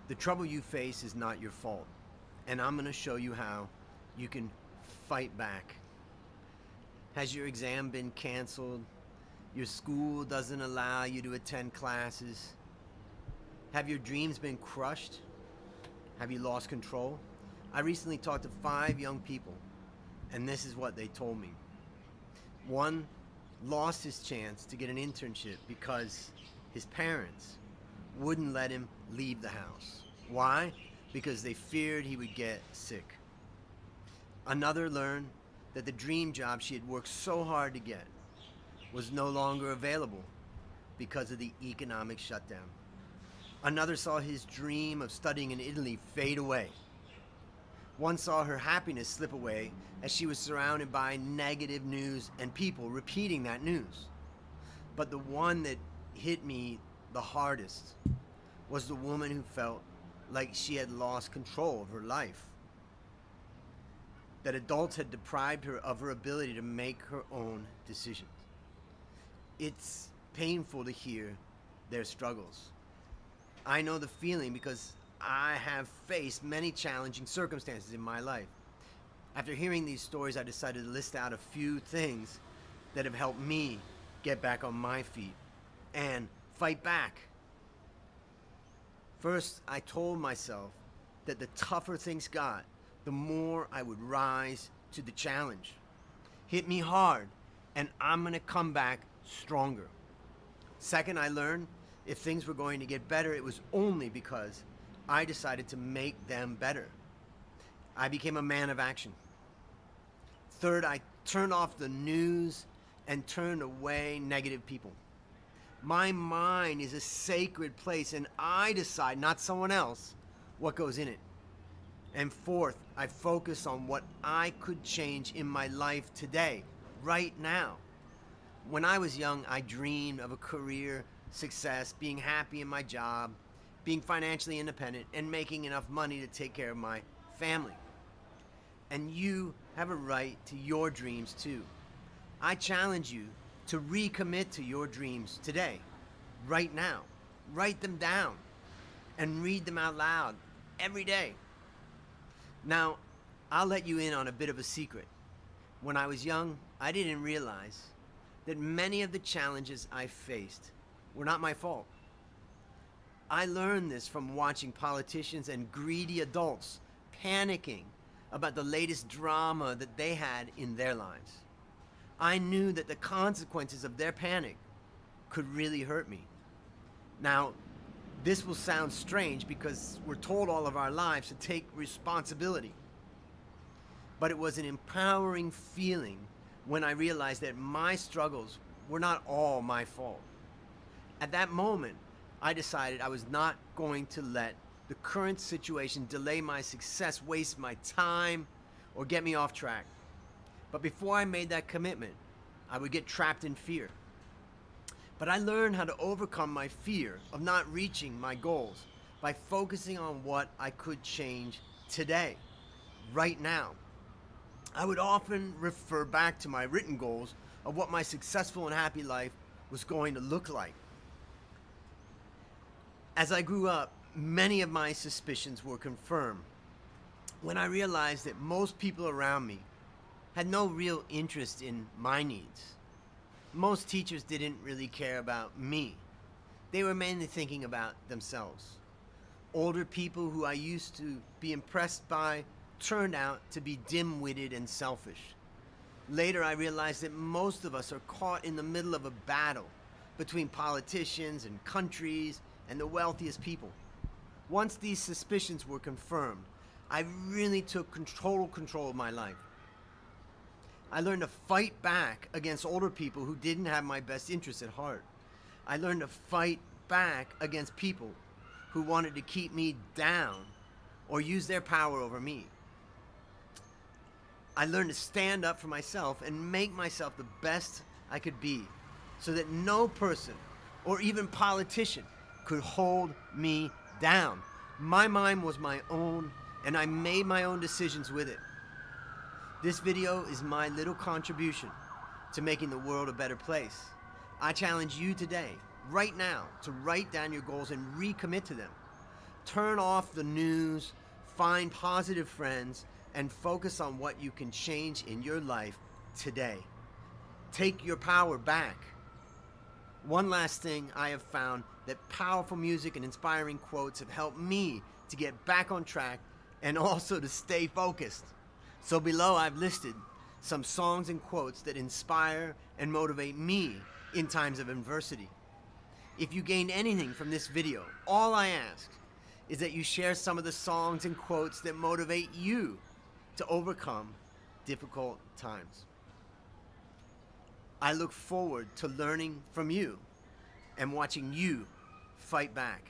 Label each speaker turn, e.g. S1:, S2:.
S1: The trouble you face is not your fault, and I'm going to show you how you can fight back. Has your exam been canceled? Your school doesn't allow you to attend classes? Have your dreams been crushed? Have you lost control? I recently talked to 5 young people, and this is what they told me. One lost his chance to get an internship because his parents wouldn't let him leave the house. Why? Because they feared he would get sick. Another learned that the dream job she had worked so hard to get was no longer available because of the economic shutdown. Another saw his dream of studying in Italy fade away. One saw her happiness slip away as she was surrounded by negative news and people repeating that news. But the one that hit me the hardest was the woman who felt like she had lost control of her life. That adults had deprived her of her ability to make her own decisions. It's painful to hear their struggles. I know the feeling because I have faced many challenging circumstances in my life. After hearing these stories, I decided to list out a few things that have helped me get back on my feet and fight back. First, I told myself that the tougher things got, the more I would rise to the challenge. Hit me hard, and I'm gonna come back stronger. Second, I learned if things were going to get better, it was only because I decided to make them better. I became a man of action. Third, I turned off the news and turned away negative people. My mind is a sacred place, and I decide, not someone else, what goes in it. And fourth, I focus on what I could change in my life today, right now. When I was young, I dreamed of a career success, being happy in my job, being financially independent, and making enough money to take care of my family. And you have a right to your dreams too. I challenge you to recommit to your dreams today, right now. Write them down and read them out loud every day. Now, I'll let you in on a bit of a secret. When I was young, I didn't realize that many of the challenges I faced were not my fault. I learned this from watching politicians and greedy adults panicking about the latest drama that they had in their lives. I knew that the consequences of their panic could really hurt me. Now, this will sound strange because we're told all of our lives to take responsibility. But it was an empowering feeling when I realized that my struggles were not all my fault. At that moment, I decided I was not going to let the current situation delay my success, waste my time, or get me off track. But before I made that commitment, I would get trapped in fear. But I learned how to overcome my fear of not reaching my goals by focusing on what I could change today, right now. I would often refer back to my written goals of what my successful and happy life was going to look like. As I grew up, many of my suspicions were confirmed when I realized that most people around me had no real interest in my needs. Most teachers didn't really care about me. They were mainly thinking about themselves. Older people who I used to be impressed by turned out to be dim-witted and selfish. Later, I realized that most of us are caught in the middle of a battle between politicians and countries and the wealthiest people. Once these suspicions were confirmed, I really took total control of my life. I learned to fight back against older people who didn't have my best interests at heart. I learned to fight back against people who wanted to keep me down or use their power over me. I learned to stand up for myself and make myself the best I could be so that no person or even politician could hold me down. My mind was my own, and I made my own decisions with it. This video is my little contribution to making the world a better place. I challenge you today, right now, to write down your goals and recommit to them. Turn off the news, find positive friends, and focus on what you can change in your life today. Take your power back. One last thing, I have found that powerful music and inspiring quotes have helped me to get back on track and also to stay focused. So below I've listed some songs and quotes that inspire and motivate me in times of adversity. If you gained anything from this video, all I ask is that you share some of the songs and quotes that motivate you to overcome difficult times. I look forward to learning from you and watching you fight back.